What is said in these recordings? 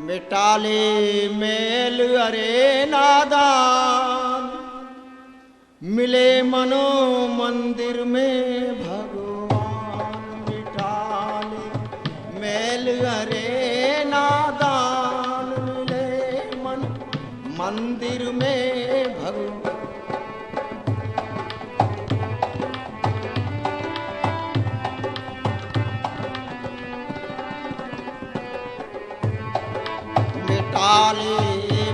मिटाले mail अरे नादान, मिले मनो मंदिर में भगवान। मिटाले मेल अरे नादान, मिले मन मंदिर में भगवान। मिटाले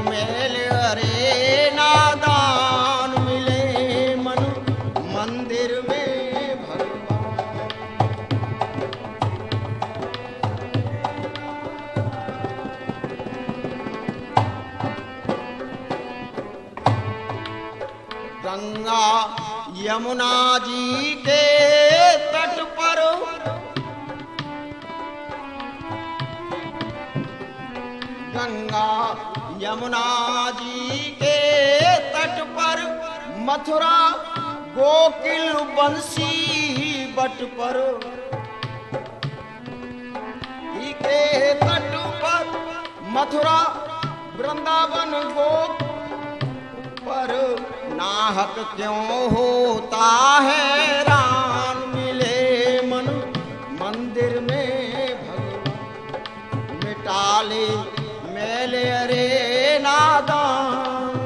मेल अरे नादान, मिले मन मंदिर में भगवान। गंगा यमुना जी के तट पर, गंगा यमुना जी के तट पर, मथुरा गोकुल बंसी बट पर। जी के तट पर मथुरा वृंदावन गोकुल पर, नाहक क्यों होता है रान, मिले मन मंदिर में भगवान। मिटाले मेले अरे नादान,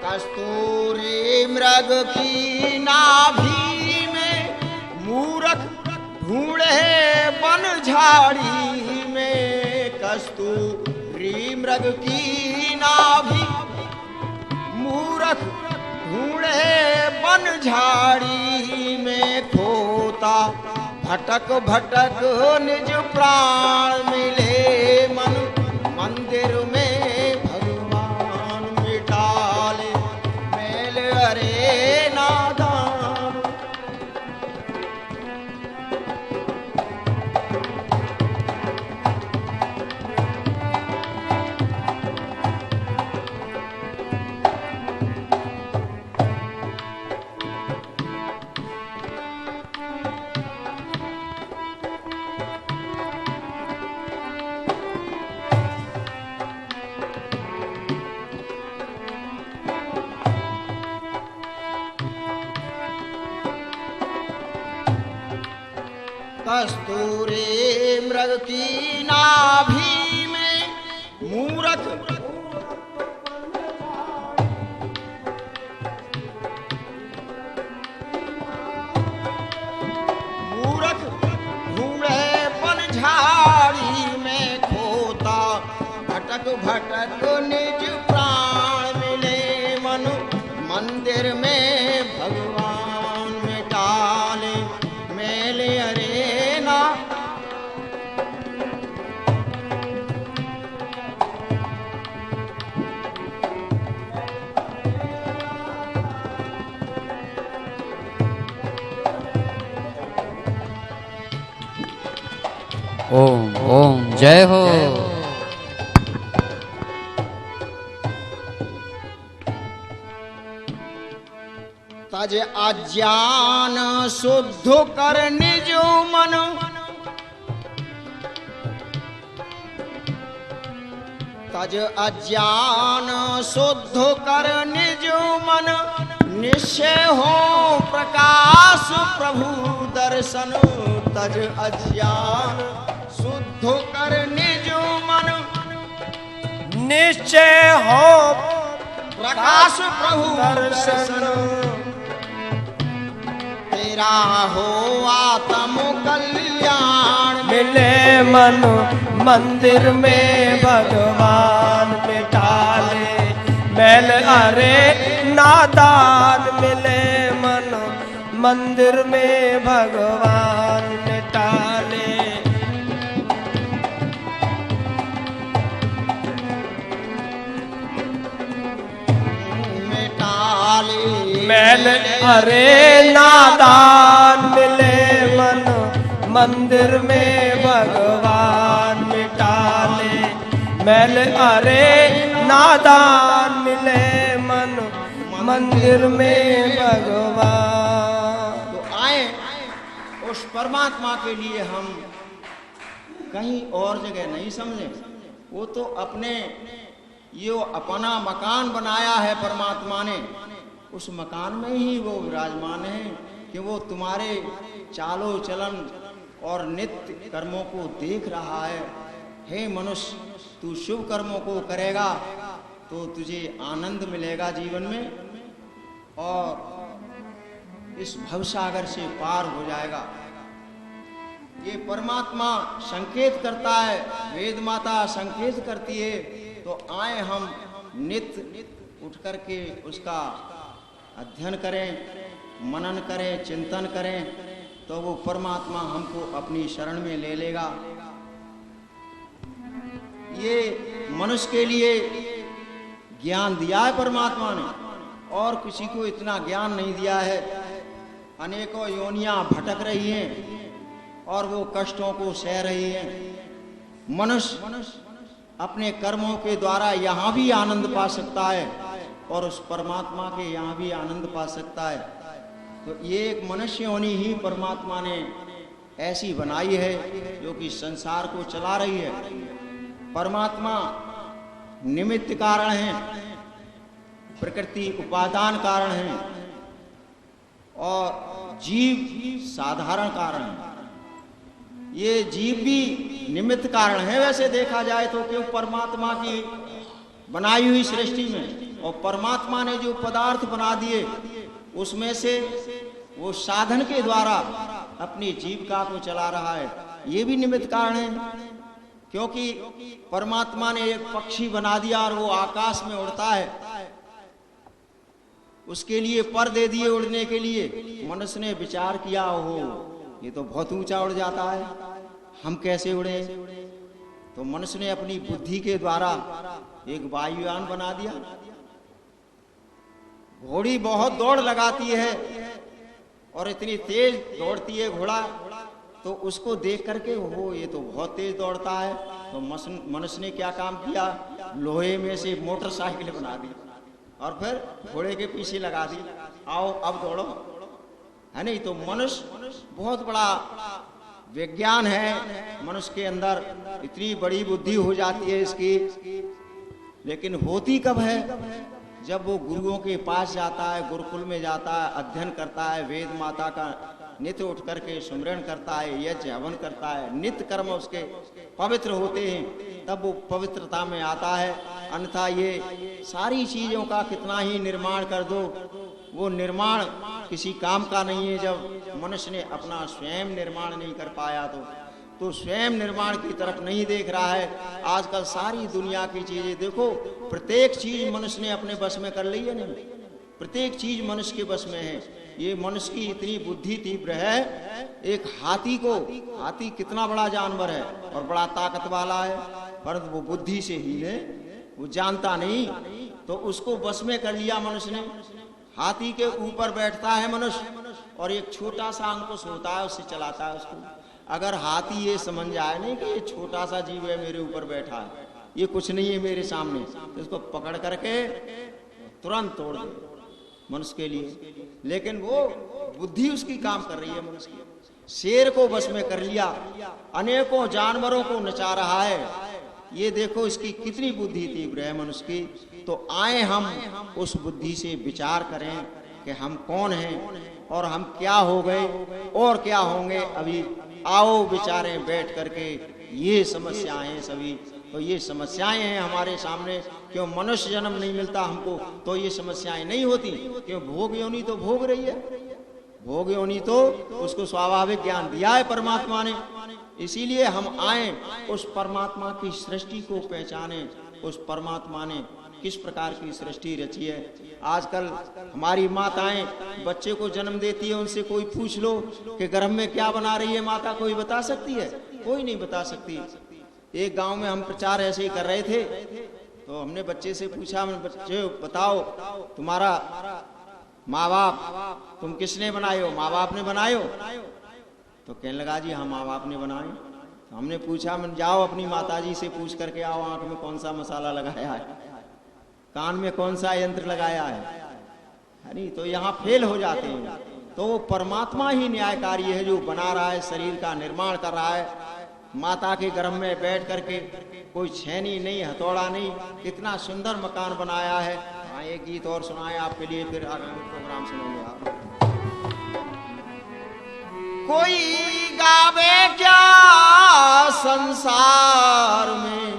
कस्तूरी मृग की नाभि में, मूरख ढूंढे बन झाड़ी में। कस्तूरी मृग की नाभि, मूरख ढूंढे बन झाड़ी में। खोता भटक भटक निज प्राण, मिले मन मंदिर में भगवान। मिटाले मेल अरे नादान, कस्तूरी मृग की नाभि में, मूरख मूरख ढूंढे बन झाड़ी में। खोता भटक भटक निज प्राण, मिले मन मंदिर में भगवान। मिटाले मेले अरे ओम ओम जय हो। तज अज्ञान शुद्ध कर निज मन, तज अज्ञान शुद्ध कर निज मन। निश्चय हो प्रकाश प्रभु दर्शन, तज अज्ञान शुद्ध कर निज मन। निश्चय हो प्रकाश प्रभु दर्शन, तेरा हो आत्म कल्याण। मिले मन मंदिर में भगवान। मिटाले मैल अरे नादान, मिले मन मंदिर में भगवान। मिटाले मैल अरे नादान, मिले मन मंदिर में भगवान। मिटाले मैल अरे नादान मिले मन मंदिर में भगवान। तो आए उस परमात्मा के लिए हम कहीं और जगह नहीं समझे। वो तो अपने ये अपना मकान बनाया है परमात्मा ने, उस मकान में ही वो विराजमान है कि वो तुम्हारे चालो चलन और नित्य कर्मों को देख रहा है। हे मनुष्य, तू शुभ कर्मों को करेगा तो तुझे आनंद मिलेगा जीवन में और इस भवसागर से पार हो जाएगा। ये परमात्मा संकेत करता है, वेद माता संकेत करती है। तो आए हम नित्य उठ करके उसका अध्ययन करें, मनन करें, चिंतन करें, तो वो परमात्मा हमको अपनी शरण में ले लेगा। ये मनुष्य के लिए ज्ञान दिया है परमात्मा ने, और किसी को इतना ज्ञान नहीं दिया है। अनेकों योनियां भटक रही हैं और वो कष्टों को सह रही हैं। मनुष्य अपने कर्मों के द्वारा यहाँ भी आनंद पा सकता है और उस परमात्मा के यहाँ भी आनंद पा सकता है। तो ये एक मनुष्य योनि ही परमात्मा ने ऐसी बनाई है जो कि संसार को चला रही है। परमात्मा निमित्त कारण है, प्रकृति उपादान कारण है और जीव साधारण कारण है। ये जीव भी निमित्त कारण है वैसे देखा जाए तो, क्यों परमात्मा की बनाई हुई सृष्टि में, और परमात्मा ने जो पदार्थ बना दिए उसमें से वो साधन के द्वारा अपनी जीविका को चला रहा है। ये भी निमित्त कारण है, क्योंकि परमात्मा ने एक पक्षी बना दिया और वो आकाश में उड़ता है, उसके लिए पर दे दिए उड़ने के लिए। मनुष्य ने विचार किया, हो ये तो बहुत ऊंचा उड़ जाता है, हम कैसे उड़े? तो मनुष्य ने अपनी बुद्धि के द्वारा एक वायुयान बना दिया। घोड़ी बहुत दौड़ लगाती है और इतनी तेज दौड़ती है घोड़ा, तो उसको देख करके हो ये तो बहुत तेज दौड़ता है। तो मनुष्य ने क्या काम किया, लोहे में से मोटरसाइकिल बना दी और फिर घोड़े के पीछे लगा दी, आओ अब दौड़ो, है नहीं? तो मनुष्य बहुत बड़ा विज्ञान है, मनुष्य के अंदर इतनी बड़ी बुद्धि हो जाती है इसकी। लेकिन होती कब है, जब वो गुरुओं के पास जाता है, गुरुकुल में जाता है, अध्ययन करता है, वेद माता का नित्य उठ करके सुमरण करता है, यज्ञ हवन करता है, नित्य कर्म उसके पवित्र होते हैं, तब वो पवित्रता में आता है। अन्यथा ये सारी चीजों का कितना ही निर्माण कर दो, वो निर्माण किसी काम का नहीं है। जब मनुष्य ने अपना स्वयं निर्माण नहीं कर पाया तो स्वयं निर्माण की तरफ नहीं देख रहा है। आजकल सारी दुनिया की चीजें देखो, प्रत्येक चीज मनुष्य ने अपने बस में कर ली है, नहीं? प्रत्येक चीज मनुष्य के बस में है। ये मनुष्य की इतनी बुद्धि तीव्र है, एक हाथी कितना बड़ा जानवर है और बड़ा ताकत वाला है, परंतु वो बुद्धि से ही है, वो जानता नहीं, तो उसको बस में कर लिया मनुष्य ने। हाथी के ऊपर बैठता है मनुष्य और एक छोटा सा अंकुश होता है, उससे चलाता है उसको। अगर हाथी ये समझ जाए नहीं कि ये छोटा सा जीव है मेरे ऊपर बैठा है, ये कुछ नहीं है मेरे सामने, तो इसको पकड़ करके तुरंत तोड़ दे मनुष्य के लिए। लेकिन वो बुद्धि उसकी काम कर रही है मनुष्य की। शेर को बस में कर लिया, अनेकों जानवरों को नचा रहा है। ये देखो इसकी कितनी बुद्धि तीव्र है मनुष्य की। तो आए हम उस बुद्धि से विचार करें कि हम कौन हैं और हम क्या हो गए और क्या होंगे अभी। आओ विचारें बैठ करके, ये समस्याएं हैं सभी। तो ये समस्याएं हैं हमारे सामने। क्यों मनुष्य जन्म नहीं मिलता हमको तो ये समस्याएं नहीं होती? क्यों भोग योनि तो भोग रही है, भोग योनि तो उसको स्वाभाविक ज्ञान दिया है परमात्मा ने। इसीलिए हम आए उस परमात्मा की सृष्टि को पहचाने, उस परमात्मा ने किस प्रकार की सृष्टि रची है। आजकल हमारी माताएं बच्चे को जन्म देती है, उनसे कोई पूछ लो कि गर्भ में क्या बना रही है माता, कोई बता सकती है? कोई नहीं बता सकती। एक गांव में हम प्रचार ऐसे ही कर रहे थे, तो हमने बच्चे से पूछा, बच्चे बताओ तुम्हारा माँ बाप तुम किसने बनाए हो? माँ बाप ने बनाए हो? तो कहने लगा जी हाँ माँ बाप ने बनाए। हमने पूछा, मन जाओ अपनी माताजी से पूछ करके आओ, आंख में कौन सा मसाला लगाया है, कान में कौन सा यंत्र लगाया है। नहीं तो यहाँ फेल हो जाते हैं। तो वो परमात्मा ही न्यायकारी है जो बना रहा है, शरीर का निर्माण कर रहा है। माता के गर्भ में बैठ करके, कोई छेनी नहीं, हथौड़ा नहीं, कितना सुंदर मकान बनाया है। हाँ, एक गीत और सुनाए आपके लिए, फिर आगामी प्रोग्राम सुनेंगे आप। कोई गावे क्या संसार में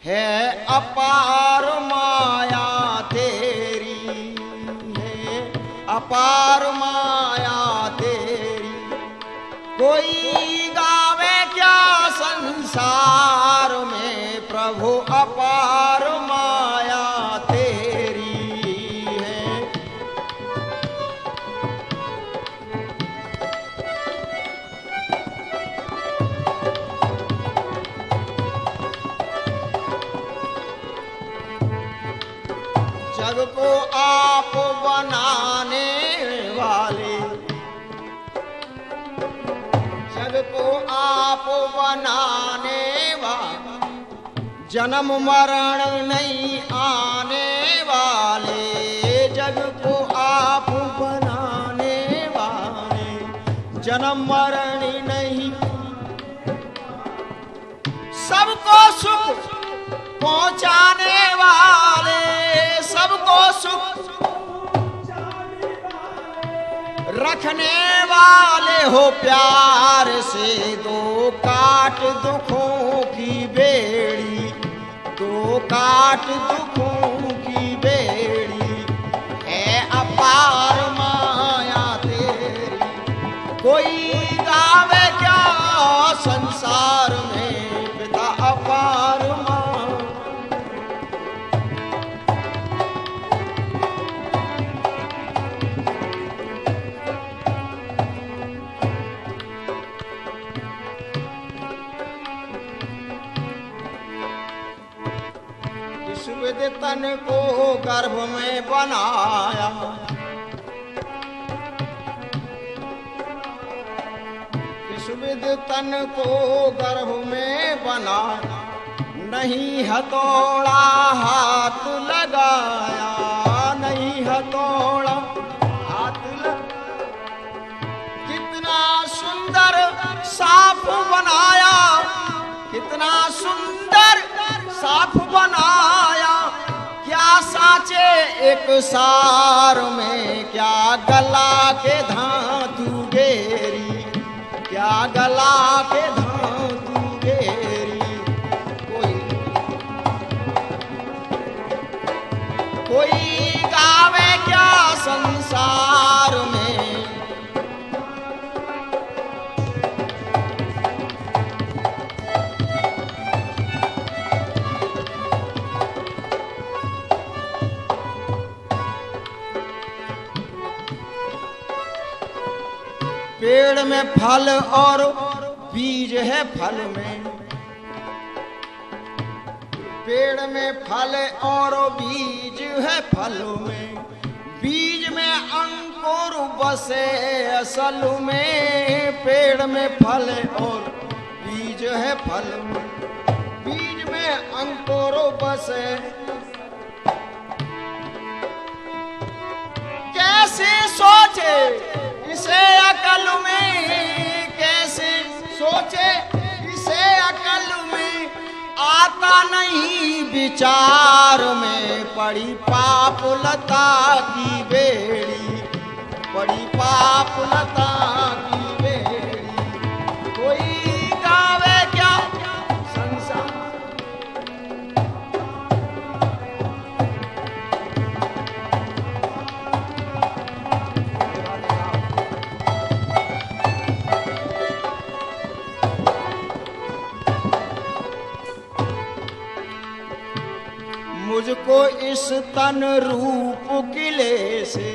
है अपार माया तेरी, है अपार माया तेरी। कोई गावे क्या संसार में प्रभु अपार माया तेरी है। जग को आप बनाने वाले, जग को आप बनाने वाले, जन्म मरण नहीं आने वाले। जग को आप बनाने वाले, जन्म मरण नहीं, सबको सुख पहुंचाने वाले, सबको सुख रखने वाले हो प्यार से। दो काट दुखों की बेड़ी, दो काट दुखों की बेड़ी है अपार माया तेरी। कोई गावे क्या संसार में पिता अपार माया। विद तन को गर्भ में बनाया, विद तन को गर्भ में बनाया, नहीं हथौड़ा हाथ लगाया, नहीं हथौड़ा हाथ लगाया। कितना सुंदर साफ बनाया, कितना सुंदर साफ बनाया। क्या साचे एक सार में, क्या गला के धातु गेरी, क्या गला के धातु गेरी। कोई गावे क्या संसार में, पेड़ में फल और बीज है फल में, पेड़ में फल और बीज है फल में। बीज में अंकुर बसे असल में, पेड़ में फल और बीज है फल में। बीज में अंकुर बसे, कैसे सोचे इसे अकल में, कैसे सोचे इसे अकल में। आता नहीं विचार में, पड़ी पाप लता की बेड़ी, पड़ी पाप लता की बेड़ी। कोई गावे क्या संसार, मुझको इस तन रूप किले से,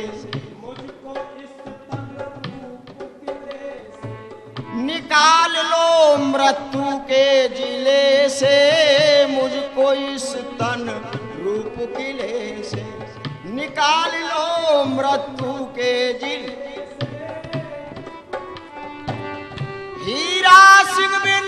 निकाल लो मृत्यु के जिले से। मुझको इस तन रूप किले से, निकाल लो मृत्यु के जिले। हीरा सिंह बिन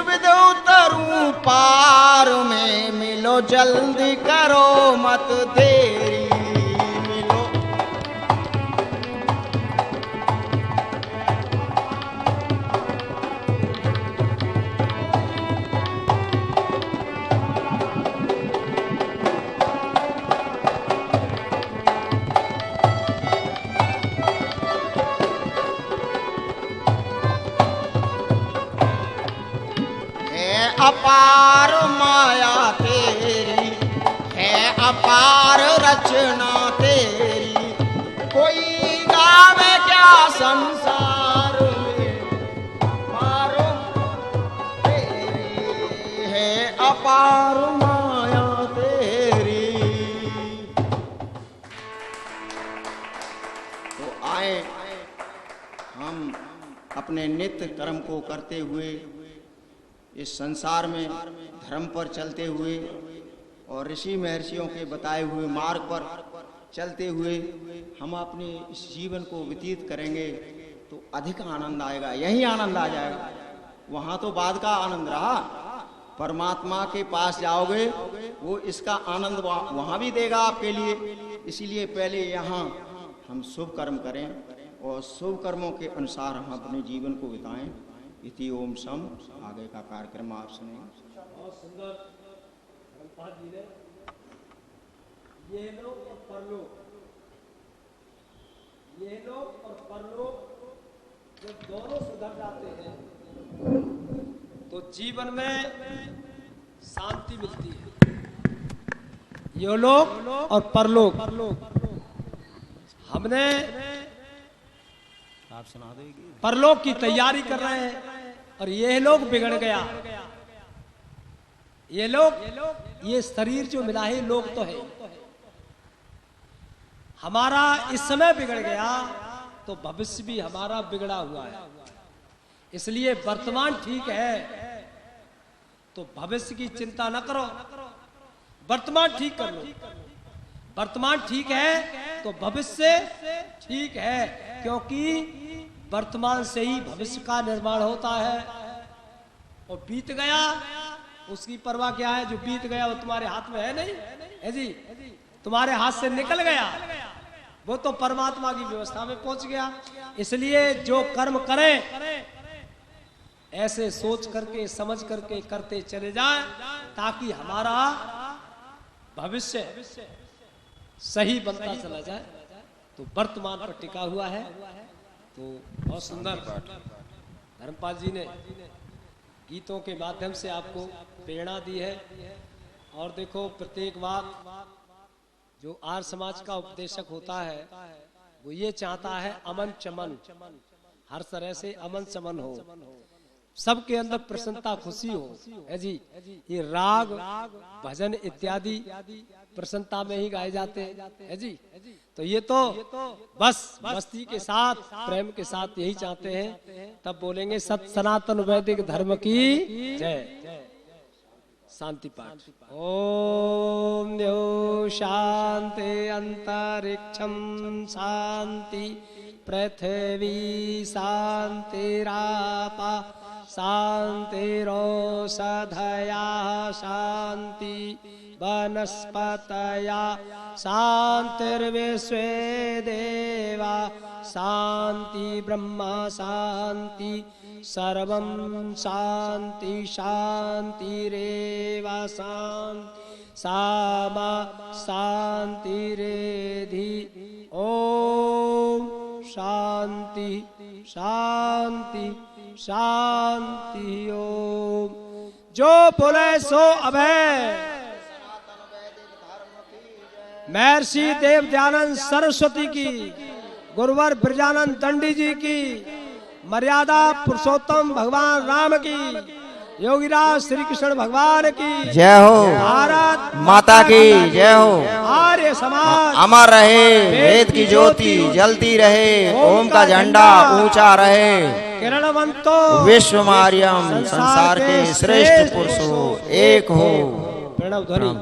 विध उतरूं पार में, मिलो जल्दी करो मत देरी, मिलो। अपार माया तेरी है, अपार रचना तेरी, कोई गावे क्या संसार में, अपार तेरी है, अपार माया तेरी। तो आए हम अपने नित्य कर्म को करते हुए, इस संसार में धर्म पर चलते हुए और ऋषि महर्षियों के बताए हुए मार्ग पर चलते हुए हम अपने इस जीवन को व्यतीत करेंगे तो अधिक आनंद आएगा, यही आनंद आ जाएगा। वहाँ तो बाद का आनंद रहा, परमात्मा के पास जाओगे वो इसका आनंद वहाँ भी देगा आपके लिए। इसीलिए पहले यहाँ हम शुभ कर्म करें और शुभ कर्मों के अनुसार हम अपने जीवन को बिताएं। इति ओम सम। आगे का कार्यक्रम आप सुनेंगे। बहुत सुंदर धर्मपाल जी ने ये लोग और परलोक, ये लोग और परलोक जब दोनों सुधर जाते हैं तो जीवन में शांति मिलती है। ये लोग और परलोक हमने आप सुना देगी। परलोक की तैयारी कर रहे हैं और ये लोग बिगड़ गया। ये लोग, ये शरीर जो मिला है लोग तो है, हमारा इस समय बिगड़ गया तो भविष्य भी हमारा बिगड़ा हुआ है। इसलिए वर्तमान ठीक है तो भविष्य की चिंता न करो, वर्तमान ठीक कर लो। वर्तमान ठीक है तो भविष्य ठीक है, क्योंकि वर्तमान से ही भविष्य का निर्माण होता है। और बीत गया उसकी परवाह क्या है? जो बीत गया वो तुम्हारे हाथ में है नहीं है जी, तुम्हारे हाथ से निकल गया वो तो परमात्मा की व्यवस्था में पहुंच गया। इसलिए जो कर्म करें ऐसे सोच करके समझ करके करते चले जाएं ताकि हमारा भविष्य सही बनता चला जाए। तो वर्तमान पर टिका हुआ है। तो बहुत सुंदर धर्मपाल जी ने गीतों के माध्यम से आपको प्रेरणा दी है। और देखो, प्रत्येक बात जो आर्य समाज का उपदेशक होता है वो ये चाहता है अमन चमन, हर तरह से अमन चमन हो, सबके अंदर प्रसन्नता खुशी हो है जी। ये राग भजन इत्यादि प्रसन्नता में ही गाए जाते हैं जी। तो ये तो बस मस्ती के साथ प्रेम के साथ यही चाहते हैं। तब बोलेंगे सत सनातन वैदिक धर्म की जय। शांति पाठ। ओम द्यो शांति अंतरिक्षम शांति पृथ्वी शांतिरापा शांतिरोषधया शांति वनस्पतया शांतिर्विश्वे देवा शांति ब्रह्मा शांति सर्वं शांति शांतिरेव शांति सामा शांतिरेधि। ओम शांति शांति शांति। ओम। जो बोले सो अभय। महर्षि देव दयानंद सरस्वती की, गुरुवर ब्रजानंद दंडी जी की, मर्यादा पुरुषोत्तम भगवान राम की, योगीराज श्री कृष्ण भगवान की जय हो। भारत माता की जय हो। आर्य समाज अमर रहे, वेद की ज्योति जलती रहे, ओम का झंडा ऊंचा रहे, किरणवंतो विश्व मार्यम संसार के श्रेष्ठ पुरुष हो, एक हो। प्रणव ध्वनि।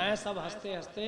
हैं सब हंसते हंसते